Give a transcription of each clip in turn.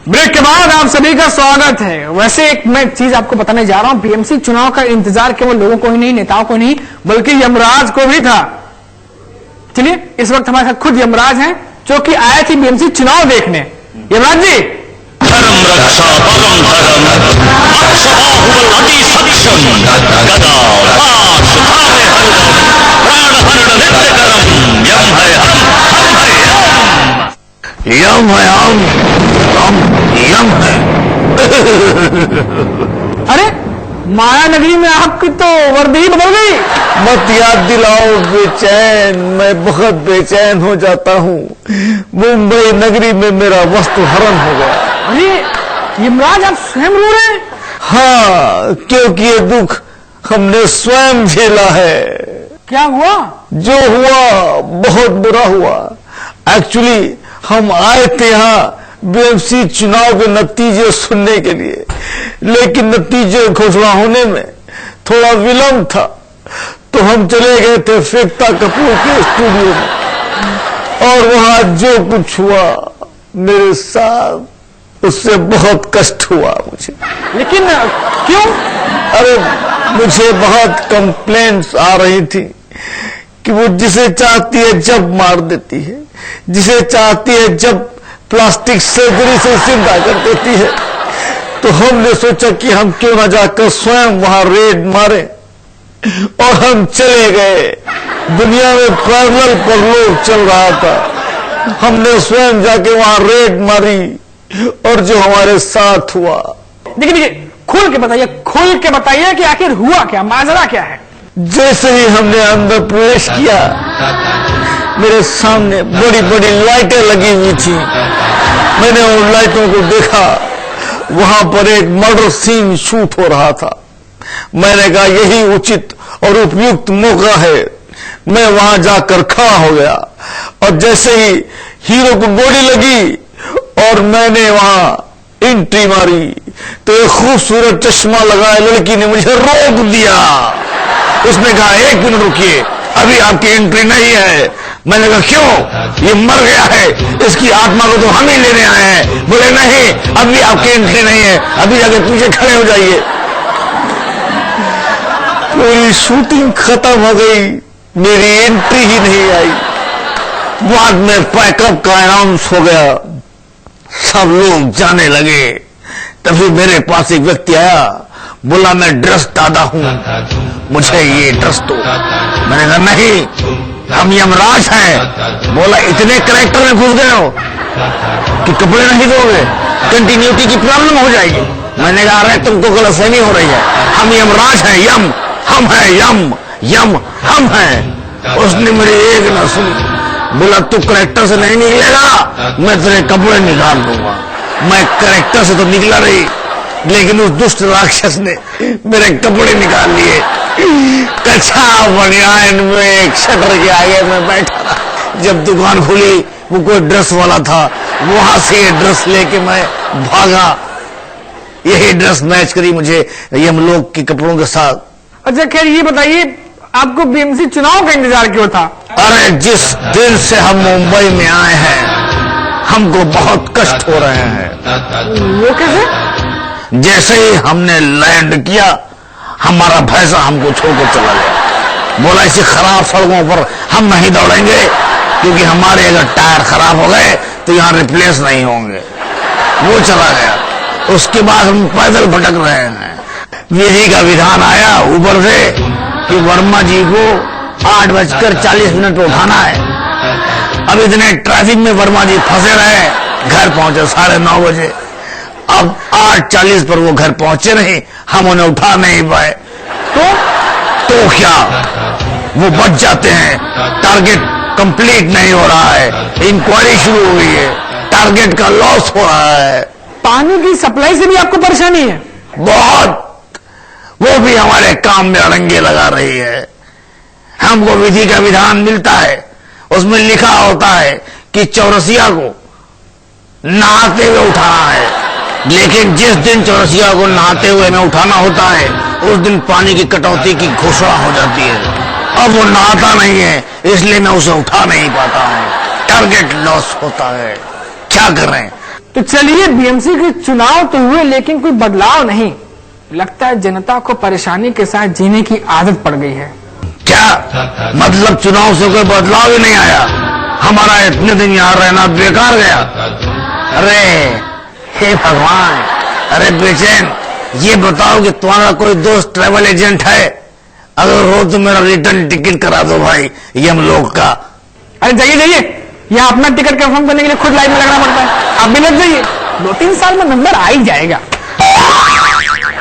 Break के बाद आप सभी का स्वागत है। वैसे एक मैं चीज आपको बताने जा रहा हूं, बीएमसी चुनाव का इंतजार केवल लोगों को ही नहीं, नेताओं को नहीं, बल्कि यमराज को भी था। चलिए इस वक्त हमारे साथ खुद यमराज हैं जो कि आए थे बीएमसी चुनाव देखने। यमराज जी, धर्म रक्षा परम धर्म अक्षबाहुबल सक्षम गदा पाश धारे हरदम प्राण हरण नित्य करम यम है हम है हम यम है। अरे माया नगरी में आपकी तो वर्दी ही बदल गई। मत याद दिलाओ बेचैन, मैं बहुत बेचैन हो जाता हूँ। मुंबई नगरी में मेरा वस्त्र हरण हो गया। अरे यमराज, आप स्वयं रो रहे हैं? हाँ, क्योंकि ये दुख हमने स्वयं झेला है। क्या हुआ? जो हुआ बहुत बुरा हुआ। एक्चुअली हम आए थे यहाँ बीएमसी चुनाव के नतीजे सुनने के लिए, लेकिन नतीजे घोषणा होने में थोड़ा विलंब था, तो हम चले गए थे फेक्ता कपूर के स्टूडियो में, और वहां जो कुछ हुआ मेरे साथ, उससे बहुत कष्ट हुआ मुझे। लेकिन क्यों? अरे मुझे बहुत कंप्लेंट्स आ रही थी कि वो जिसे चाहती है जब मार देती है, जिसे चाहती है जब प्लास्टिक सर्जरी से जिंदा कर देती है। तो हमने सोचा कि हम क्यों ना जाकर स्वयं वहां रेड मारे, और हम चले गए। दुनिया में पैरेलल परलोक चल रहा था, हमने स्वयं जाके वहां रेड मारी, और जो हमारे साथ हुआ। देखिए खुल के बताइए कि आखिर हुआ क्या, माजरा क्या है? जैसे ही हमने अंदर प्रवेश किया, मेरे सामने बड़ी बड़ी लाइटें लगी हुई थी। मैंने उन लाइटों को देखा, वहां पर एक मर्डर सीन शूट हो रहा था। मैंने कहा यही उचित और उपयुक्त मौका है। मैं वहां जाकर खड़ा हो गया, और जैसे ही हीरो को गोली लगी और मैंने वहां एंट्री मारी, तो एक खूबसूरत चश्मा लगाए लड़की ने मुझे रोक दिया। उसने कहा 1 मिनट रुकिए, अभी आपकी एंट्री नहीं है। मैंने कहा क्यों? ये मर गया है, इसकी आत्मा को तो हम ही लेने आए हैं। बोले नहीं, अभी आपकी एंट्री नहीं है, अभी जाके पीछे खड़े हो जाइए। पूरी शूटिंग खत्म हो गई, मेरी एंट्री ही नहीं आई। बाद में पैकअप का अनाउंस हो गया, सब लोग जाने लगे। तभी मेरे पास एक व्यक्ति आया, बोला मैं ड्रेस दादा हूं, मुझे ये ड्रेस दो। मैंने कहा नहीं, हम यमराज हैं। बोला इतने कैरेक्टर में घुस गए हो कि कपड़े नहीं दोगे, कंटिन्यूटी की प्रॉब्लम हो जाएगी। मैंने कहा अरे तुमको गलतफहमी हो रही है, हम यमराज हैं, यम हम हैं, यम हम हैं। उसने मेरी एक न सुनी, बोला तू कैरेक्टर से नहीं निकलेगा, मैं तेरे कपड़े निकाल दूंगा। मैं कैरेक्टर से तो निकला नहीं, लेकिन उस दुष्ट राक्षस ने मेरे कपड़े निकाल लिए। कच्चा बनियान में एक शटर के आगे मैं बैठा था। जब दुकान खुली, वो कोई ड्रेस वाला था, वहां से ये ड्रेस लेके मैं भागा। यही ड्रेस मैच करी मुझे यमलोक के कपड़ों के साथ। अच्छा खैर ये बताइए, आपको बीएमसी चुनाव का इंतजार क्यों था? अरे जिस दिन से हम मुंबई में आए हैं, हमको बहुत कष्ट हो रहे हैं। वो कैसे? जैसे ही हमने लैंड किया, हमारा भैंसा हमको छोड़कर चला गया। बोला इसी खराब सड़कों पर हम नहीं दौड़ेंगे, क्योंकि हमारे अगर टायर खराब हो गए तो यहाँ रिप्लेस नहीं होंगे। वो चला गया। उसके बाद हम पैदल भटक रहे हैं। विधि का विधान आया ऊपर से कि वर्मा जी को 8:40 पर उठाना है। अब इतने ट्रैफिक में वर्मा जी फंसे रहे, घर पहुंचे 9:30 बजे। अब 8:40 पर वो घर पहुंचे नहीं, हम उन्हें उठा नहीं पाए। तो क्या, वो बच जाते हैं। टारगेट कंप्लीट नहीं हो रहा है, इंक्वायरी शुरू हो गई है, टारगेट का लॉस हो रहा है। पानी की सप्लाई से भी आपको परेशानी है? बहुत, वो भी हमारे काम में अड़ंगे लगा रही है। हमको विधि का विधान मिलता है, उसमें लिखा होता है कि चौरसिया को नहाते हुए उठाना है, लेकिन जिस दिन चौरसिया को नहाते हुए में उठाना होता है, उस दिन पानी की कटौती की घोषणा हो जाती है। अब वो नहाता नहीं है, इसलिए मैं उसे उठा नहीं पाता हूं। टारगेट लॉस होता है, क्या करें? तो चलिए, बीएमसी के चुनाव तो हुए लेकिन कोई बदलाव नहीं। लगता है जनता को परेशानी के साथ जीने की आदत पड़ गई है। क्या मतलब चुनाव से कोई बदलाव ही नहीं आया? हमारा इतने दिन यहाँ रहना बेकार गया? अरे हे भगवान, अरे बेचैन, ये बताओ कि तुम्हारा कोई दोस्त ट्रैवल एजेंट है? अगर हो तो मेरा रिटर्न टिकट करा दो भाई, यमलोक का। अरे जाइए जाइए, यहाँ अपना टिकट कंफर्म करने के लिए खुद लाइन में लगना पड़ता है। आप भी लग जाइए, 2-3 साल में नंबर आ ही जाएगा।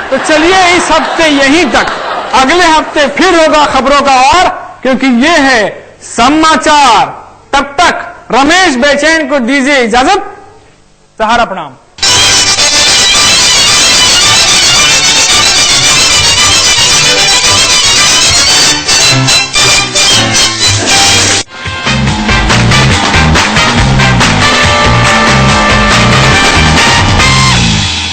तो चलिए, इस हफ्ते यहीं तक। अगले हफ्ते फिर होगा खबरों का और, क्योंकि ये है समाचार। तब तक रमेश बेचैन को दीजिए इजाजत। सहारा प्रणाम।